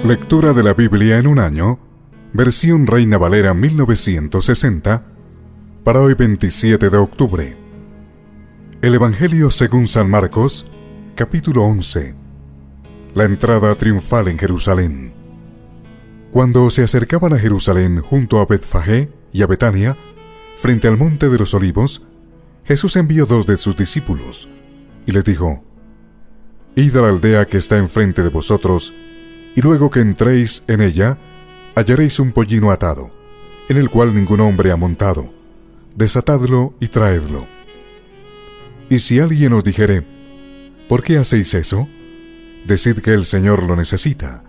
Lectura de la Biblia en un año, versión Reina Valera 1960, para hoy 27 de octubre. El Evangelio según San Marcos, capítulo 11. La entrada triunfal en Jerusalén. Cuando se acercaban a Jerusalén junto a Betfagé y a Betania, frente al monte de los Olivos, Jesús envió 2 de sus discípulos, y les dijo: Id a la aldea que está enfrente de vosotros, y luego que entréis en ella, hallaréis un pollino atado, en el cual ningún hombre ha montado. Desatadlo y traedlo. Y si alguien os dijere: ¿por qué hacéis eso?, decid que el Señor lo necesita,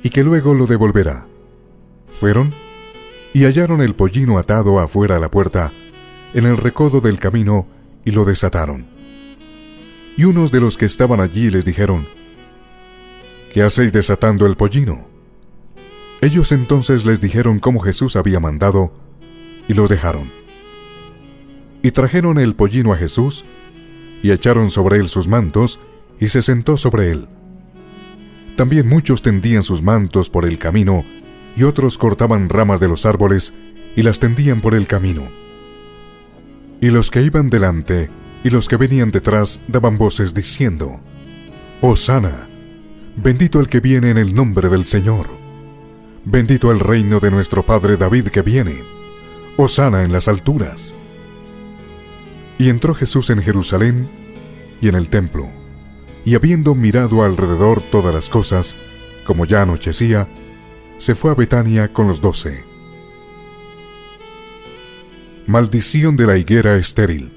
y que luego lo devolverá. Fueron y hallaron el pollino atado afuera a la puerta, en el recodo del camino, y lo desataron. Y unos de los que estaban allí les dijeron: ¿qué hacéis desatando el pollino? Ellos entonces les dijeron cómo Jesús había mandado, y los dejaron. Y trajeron el pollino a Jesús, y echaron sobre él sus mantos, y se sentó sobre él. También muchos tendían sus mantos por el camino, y otros cortaban ramas de los árboles, y las tendían por el camino. Y los que iban delante, y los que venían detrás, daban voces diciendo: Hosana, bendito el que viene en el nombre del Señor. Bendito el reino de nuestro padre David que viene. Hosana en las alturas. Y entró Jesús en Jerusalén y en el templo, y habiendo mirado alrededor todas las cosas, como ya anochecía, se fue a Betania con los 12. Maldición de la higuera estéril.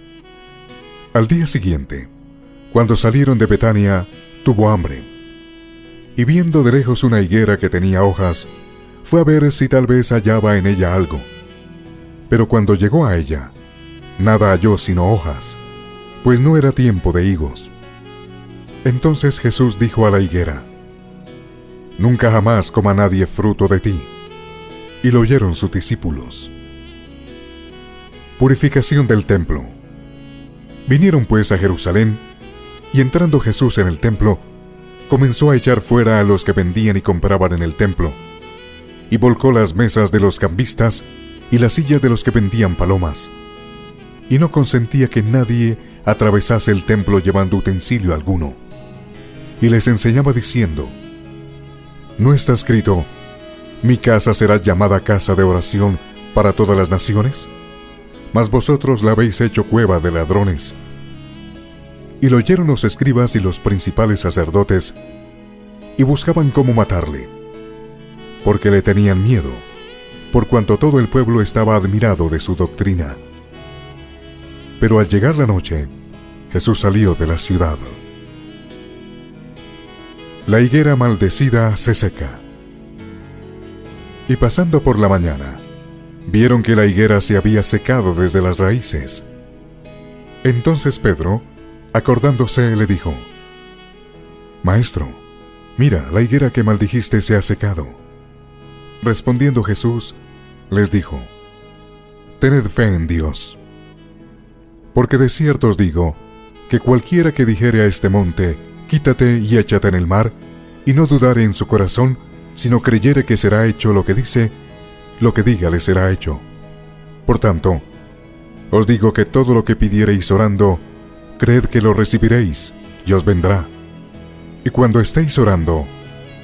Al día siguiente, cuando salieron de Betania, tuvo hambre, y viendo de lejos una higuera que tenía hojas, fue a ver si tal vez hallaba en ella algo. Pero cuando llegó a ella, nada halló sino hojas, pues no era tiempo de higos. Entonces Jesús dijo a la higuera: Nunca jamás coma nadie fruto de ti. Y lo oyeron sus discípulos. Purificación del templo. Vinieron pues a Jerusalén, y entrando Jesús en el templo, comenzó a echar fuera a los que vendían y compraban en el templo, y volcó las mesas de los cambistas y las sillas de los que vendían palomas, y no consentía que nadie atravesase el templo llevando utensilio alguno. Y les enseñaba diciendo: ¿no está escrito: mi casa será llamada casa de oración para todas las naciones? Mas vosotros la habéis hecho cueva de ladrones. Y lo oyeron los escribas y los principales sacerdotes, y buscaban cómo matarle, porque le tenían miedo, por cuanto todo el pueblo estaba admirado de su doctrina. Pero al llegar la noche, Jesús salió de la ciudad. La higuera maldecida se seca. Y pasando por la mañana, vieron que la higuera se había secado desde las raíces. Entonces Pedro, acordándose, le dijo: Maestro, mira, la higuera que maldijiste se ha secado. Respondiendo Jesús, les dijo: Tened fe en Dios. Porque de cierto os digo, que cualquiera que dijere a este monte: quítate y échate en el mar, y no dudare en su corazón, sino creyere que será hecho lo que dice, lo que diga le será hecho. Por tanto, os digo que todo lo que pidiereis orando, creed que lo recibiréis, y os vendrá. Y cuando estéis orando,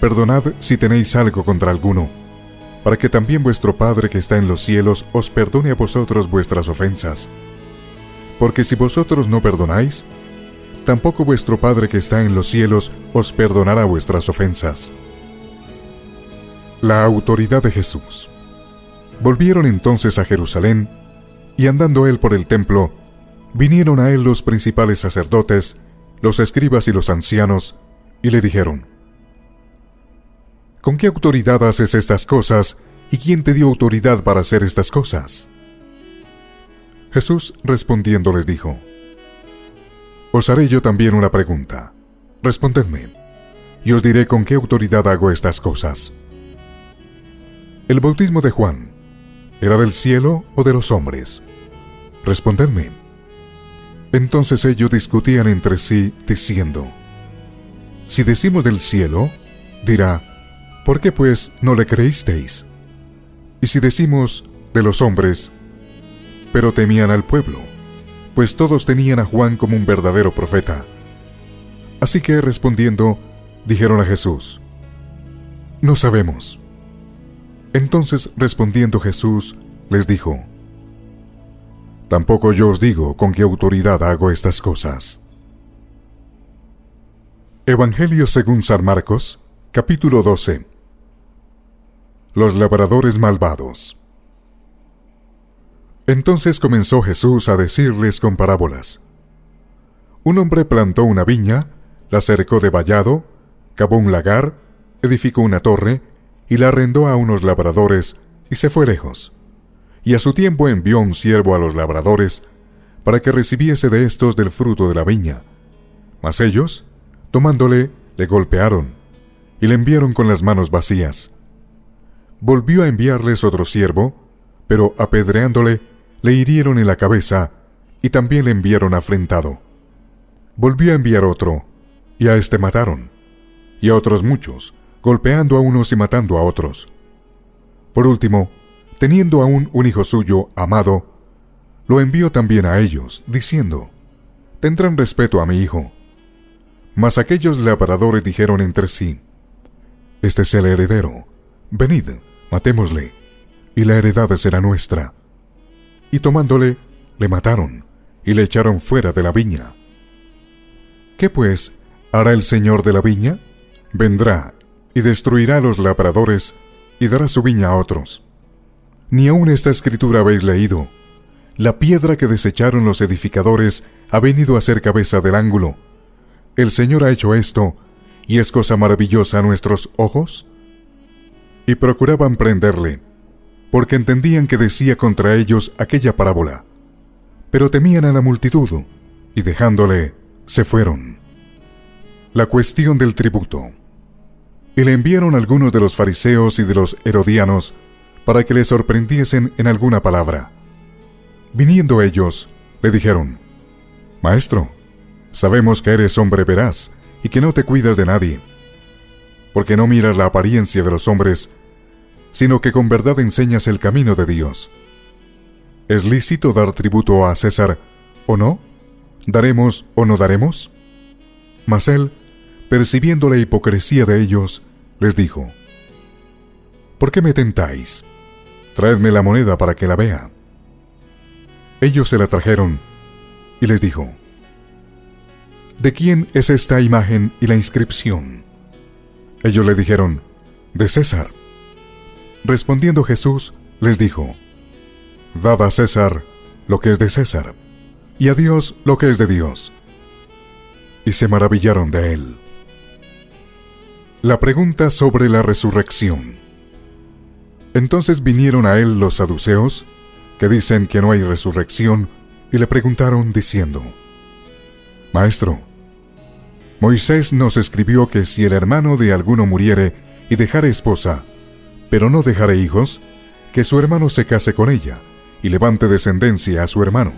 perdonad si tenéis algo contra alguno, para que también vuestro Padre que está en los cielos os perdone a vosotros vuestras ofensas. Porque si vosotros no perdonáis, tampoco vuestro Padre que está en los cielos os perdonará vuestras ofensas. La autoridad de Jesús. Volvieron entonces a Jerusalén, y andando él por el templo, vinieron a él los principales sacerdotes, los escribas y los ancianos, y le dijeron: ¿con qué autoridad haces estas cosas, y quién te dio autoridad para hacer estas cosas? Jesús respondiendo les dijo: os haré yo también una pregunta. Respondedme, y os diré con qué autoridad hago estas cosas. ¿El bautismo de Juan era del cielo o de los hombres? Respondedme. Entonces ellos discutían entre sí, diciendo: si decimos del cielo, dirá: ¿Por qué pues no le creísteis? Y si decimos de los hombres, pero temían al pueblo, pues todos tenían a Juan como un verdadero profeta. Así que respondiendo, dijeron a Jesús: no sabemos. Entonces respondiendo Jesús, les dijo: tampoco yo os digo con qué autoridad hago estas cosas. Evangelio según San Marcos, capítulo 12. Los labradores malvados. Entonces comenzó Jesús a decirles con parábolas: un hombre plantó una viña, la cercó de vallado, cavó un lagar, edificó una torre, y la arrendó a unos labradores, y se fue lejos. Y a su tiempo envió un siervo a los labradores, para que recibiese de estos del fruto de la viña. Mas ellos, tomándole, le golpearon, y le enviaron con las manos vacías. Volvió a enviarles otro siervo, pero apedreándole, le hirieron en la cabeza, y también le enviaron afrentado. Volvió a enviar otro, y a éste mataron, y a otros muchos, golpeando a unos y matando a otros. Por último, teniendo aún un hijo suyo, amado, lo envió también a ellos, diciendo: tendrán respeto a mi hijo. Mas aquellos labradores dijeron entre sí: este es el heredero, venid, matémosle, y la heredad será nuestra. Y tomándole, le mataron, y le echaron fuera de la viña. ¿Qué pues hará el señor de la viña? Vendrá, y destruirá a los labradores, y dará su viña a otros. Ni aun esta escritura habéis leído: la piedra que desecharon los edificadores ha venido a ser cabeza del ángulo. El Señor ha hecho esto, y es cosa maravillosa a nuestros ojos. Y procuraban prenderle, porque entendían que decía contra ellos aquella parábola. Pero temían a la multitud, y dejándole, se fueron. La cuestión del tributo. Y le enviaron algunos de los fariseos y de los herodianos, para que le sorprendiesen en alguna palabra. Viniendo ellos, le dijeron: Maestro, sabemos que eres hombre veraz, y que no te cuidas de nadie, porque no miras la apariencia de los hombres, sino que con verdad enseñas el camino de Dios. ¿Es lícito dar tributo a César, o no? ¿Daremos o no daremos? Mas él, percibiendo la hipocresía de ellos, les dijo: ¿por qué me tentáis? Traedme la moneda para que la vea. Ellos se la trajeron, y les dijo: ¿de quién es esta imagen y la inscripción? Ellos le dijeron: de César. Respondiendo Jesús, les dijo: dad a César lo que es de César, y a Dios lo que es de Dios. Y se maravillaron de él. La pregunta sobre la resurrección. Entonces vinieron a él los saduceos, que dicen que no hay resurrección, y le preguntaron diciendo: Maestro, Moisés nos escribió que si el hermano de alguno muriere y dejare esposa, pero no dejare hijos, que su hermano se case con ella, y levante descendencia a su hermano.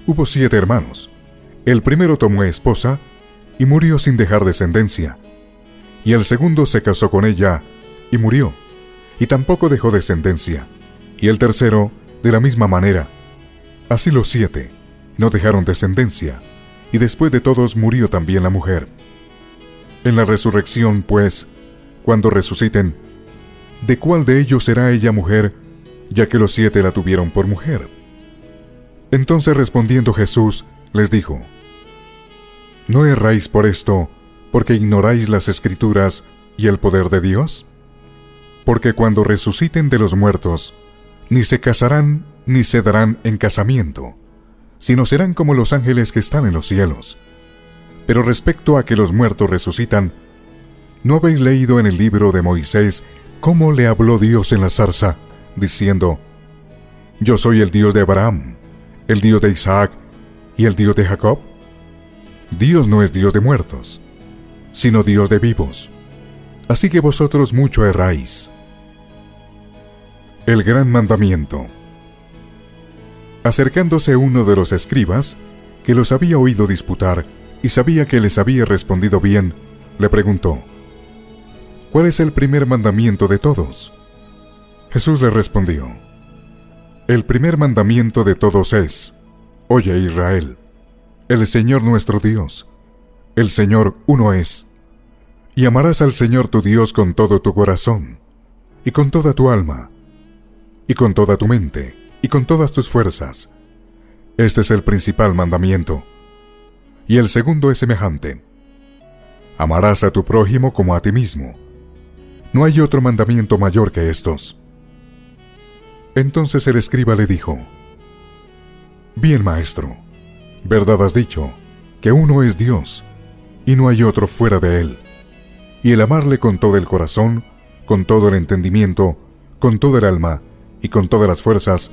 Hubo 7 hermanos. El primero tomó esposa, y murió sin dejar descendencia. Y el segundo se casó con ella, y murió, y tampoco dejó descendencia. Y el tercero, de la misma manera. Así los 7, no dejaron descendencia, y después de todos murió también la mujer. En la resurrección, pues, cuando resuciten, ¿de cuál de ellos será ella mujer, ya que los 7 la tuvieron por mujer? Entonces respondiendo Jesús, les dijo: ¿no erráis por esto, porque ignoráis las Escrituras y el poder de Dios? Porque cuando resuciten de los muertos, ni se casarán ni se darán en casamiento, sino serán como los ángeles que están en los cielos. Pero respecto a que los muertos resucitan, ¿no habéis leído en el libro de Moisés cómo le habló Dios en la zarza, diciendo: Yo soy el Dios de Abraham, el Dios de Isaac y el Dios de Jacob? Dios no es Dios de muertos, sino Dios de vivos. Así que vosotros mucho erráis. El gran mandamiento. Acercándose uno de los escribas, que los había oído disputar y sabía que les había respondido bien, le preguntó: ¿cuál es el primer mandamiento de todos? Jesús le respondió: el primer mandamiento de todos es: Oye, Israel, el Señor nuestro Dios, el Señor uno es, y amarás al Señor tu Dios con todo tu corazón, y con toda tu alma, y con toda tu mente, y con todas tus fuerzas. Este es el principal mandamiento. Y el segundo es semejante: amarás a tu prójimo como a ti mismo. No hay otro mandamiento mayor que estos. Entonces el escriba le dijo: Bien, maestro, verdad has dicho, que uno es Dios, y no hay otro fuera de él. Y el amarle con todo el corazón, con todo el entendimiento, con toda el alma, y con todas las fuerzas,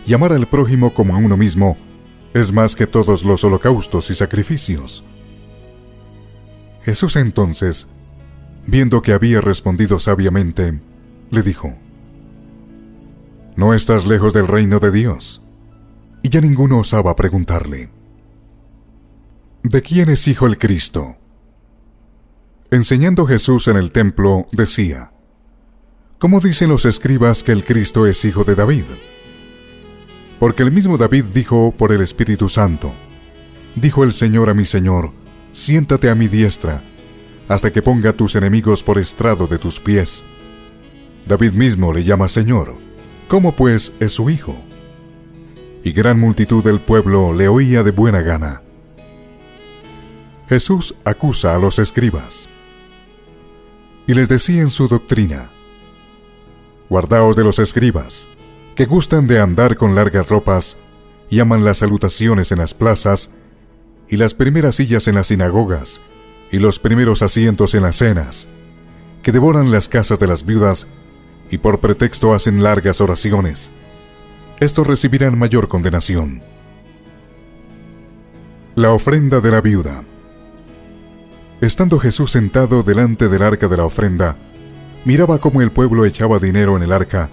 y amar al prójimo como a uno mismo, es más que todos los holocaustos y sacrificios. Jesús entonces, viendo que había respondido sabiamente, le dijo: No estás lejos del reino de Dios. Y ya ninguno osaba preguntarle: ¿de quién es hijo el Cristo? Enseñando Jesús en el templo, decía: ¿Cómo dicen los escribas que el Cristo es hijo de David? Porque el mismo David dijo por el Espíritu Santo: Dijo el Señor a mi Señor: Siéntate a mi diestra, hasta que ponga a tus enemigos por estrado de tus pies. David mismo le llama Señor. ¿Cómo pues es su hijo? Y gran multitud del pueblo le oía de buena gana. Jesús acusa a los escribas. Y les decía en su doctrina: Guardaos de los escribas, que gustan de andar con largas ropas, y aman las salutaciones en las plazas, y las primeras sillas en las sinagogas, y los primeros asientos en las cenas, que devoran las casas de las viudas, y por pretexto hacen largas oraciones. Estos recibirán mayor condenación. La ofrenda de la viuda. Estando Jesús sentado delante del arca de la ofrenda, miraba cómo el pueblo echaba dinero en el arca,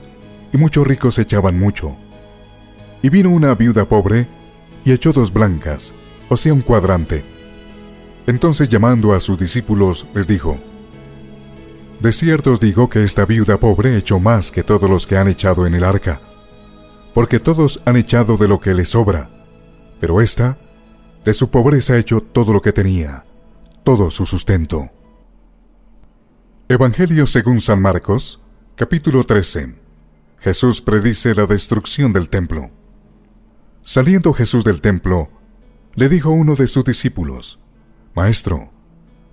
y muchos ricos echaban mucho. Y vino una viuda pobre, y echó 2 blancas, o sea, un cuadrante. Entonces, llamando a sus discípulos, les dijo: De cierto os digo que esta viuda pobre echó más que todos los que han echado en el arca, porque todos han echado de lo que les sobra, pero ésta, de su pobreza echó todo lo que tenía, todo su sustento. Evangelio según San Marcos, capítulo 13. Jesús predice la destrucción del templo. Saliendo Jesús del templo, le dijo uno de sus discípulos: Maestro,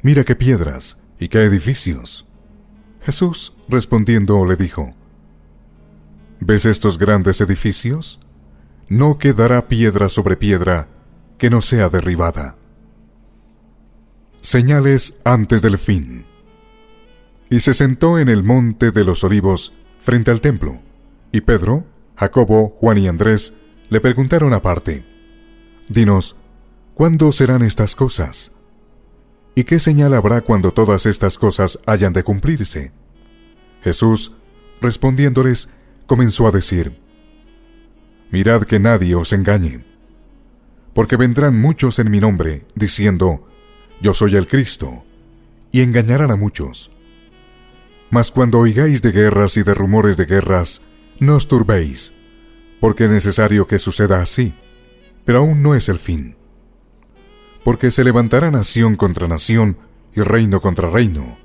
mira qué piedras y qué edificios. Jesús, respondiendo, le dijo: ¿Ves estos grandes edificios? No quedará piedra sobre piedra que no sea derribada. Señales antes del fin. Y se sentó en el monte de los Olivos, frente al templo, y Pedro, Jacobo, Juan y Andrés le preguntaron aparte: Dinos, ¿cuándo serán estas cosas? ¿Y qué señal habrá cuando todas estas cosas hayan de cumplirse? Jesús, respondiéndoles, comenzó a decir: Mirad que nadie os engañe, porque vendrán muchos en mi nombre, diciendo: Yo soy el Cristo, y engañarán a muchos. Mas cuando oigáis de guerras y de rumores de guerras, no os turbéis, porque es necesario que suceda así, pero aún no es el fin. Porque se levantará nación contra nación y reino contra reino,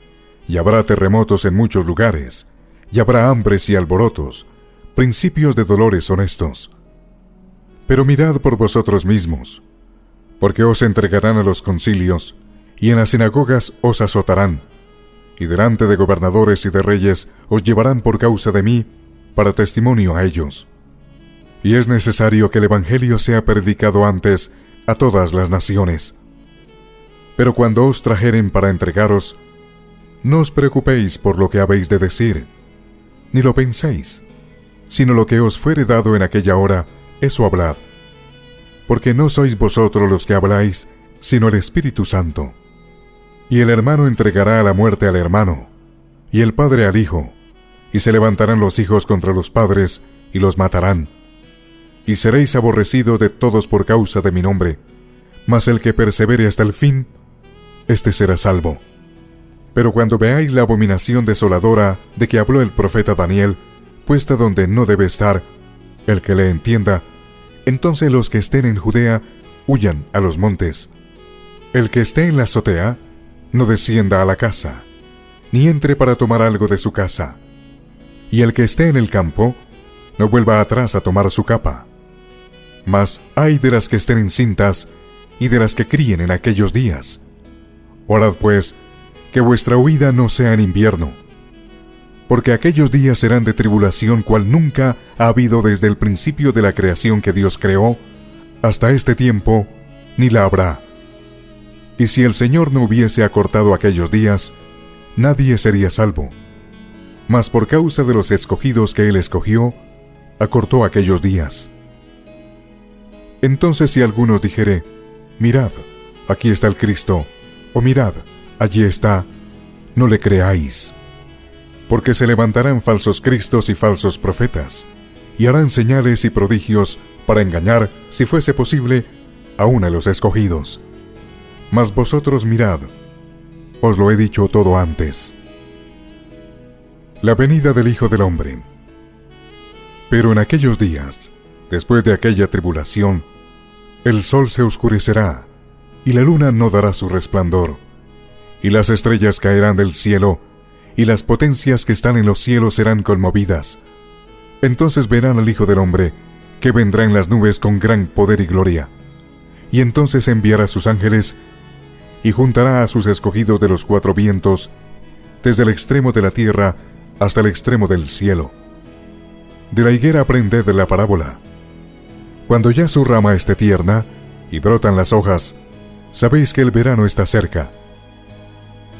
y habrá terremotos en muchos lugares, y habrá hambres y alborotos, principios de dolores son estos. Pero mirad por vosotros mismos, porque os entregarán a los concilios, y en las sinagogas os azotarán, y delante de gobernadores y de reyes os llevarán por causa de mí, para testimonio a ellos. Y es necesario que el Evangelio sea predicado antes a todas las naciones. Pero cuando os trajeren para entregaros, no os preocupéis por lo que habéis de decir, ni lo penséis, sino lo que os fuere dado en aquella hora, eso hablad. Porque no sois vosotros los que habláis, sino el Espíritu Santo. Y el hermano entregará a la muerte al hermano, y el padre al hijo, y se levantarán los hijos contra los padres, y los matarán. Y seréis aborrecidos de todos por causa de mi nombre, mas el que persevere hasta el fin, éste será salvo. Pero cuando veáis la abominación desoladora de que habló el profeta Daniel, puesta donde no debe estar, el que le entienda, entonces los que estén en Judea huyan a los montes. El que esté en la azotea, no descienda a la casa, ni entre para tomar algo de su casa. Y el que esté en el campo, no vuelva atrás a tomar su capa. Mas ay de las que estén encintas y de las que críen en aquellos días. Orad pues, que vuestra huida no sea en invierno, porque aquellos días serán de tribulación cual nunca ha habido desde el principio de la creación que Dios creó, hasta este tiempo, ni la habrá. Y si el Señor no hubiese acortado aquellos días, nadie sería salvo. Mas por causa de los escogidos que Él escogió, acortó aquellos días. Entonces si alguno dijere, mirad, aquí está el Cristo, o mirad, allí está, no le creáis. Porque se levantarán falsos cristos y falsos profetas, y harán señales y prodigios para engañar, si fuese posible, aun a los escogidos. Mas vosotros mirad, os lo he dicho todo antes. La venida del Hijo del Hombre. Pero en aquellos días, después de aquella tribulación, el sol se oscurecerá, y la luna no dará su resplandor, y las estrellas caerán del cielo, y las potencias que están en los cielos serán conmovidas. Entonces verán al Hijo del Hombre, que vendrá en las nubes con gran poder y gloria. Y entonces enviará a sus ángeles, y juntará a sus escogidos de los cuatro vientos, desde el extremo de la tierra hasta el extremo del cielo. De la higuera aprended la parábola. Cuando ya su rama esté tierna, y brotan las hojas, sabéis que el verano está cerca.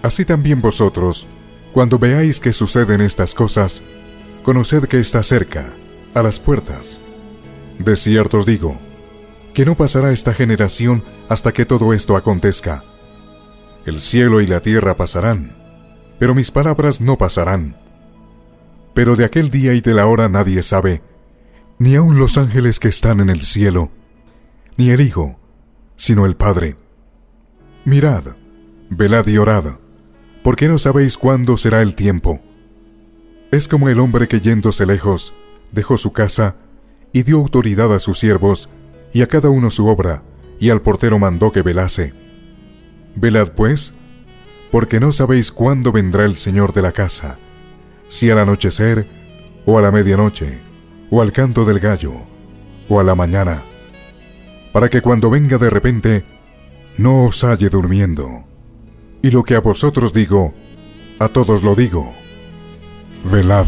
Así también vosotros, cuando veáis que suceden estas cosas, conoced que está cerca, a las puertas. De cierto os digo, que no pasará esta generación hasta que todo esto acontezca. El cielo y la tierra pasarán, pero mis palabras no pasarán. Pero de aquel día y de la hora nadie sabe, ni aun los ángeles que están en el cielo, ni el Hijo, sino el Padre. Mirad, velad y orad, porque no sabéis cuándo será el tiempo. Es como el hombre que yéndose lejos, dejó su casa, y dio autoridad a sus siervos, y a cada uno su obra, y al portero mandó que velase. Velad pues, porque no sabéis cuándo vendrá el Señor de la casa, si al anochecer, o a la medianoche, o al canto del gallo, o a la mañana, para que cuando venga de repente, no os halle durmiendo. Y lo que a vosotros digo, a todos lo digo: velad.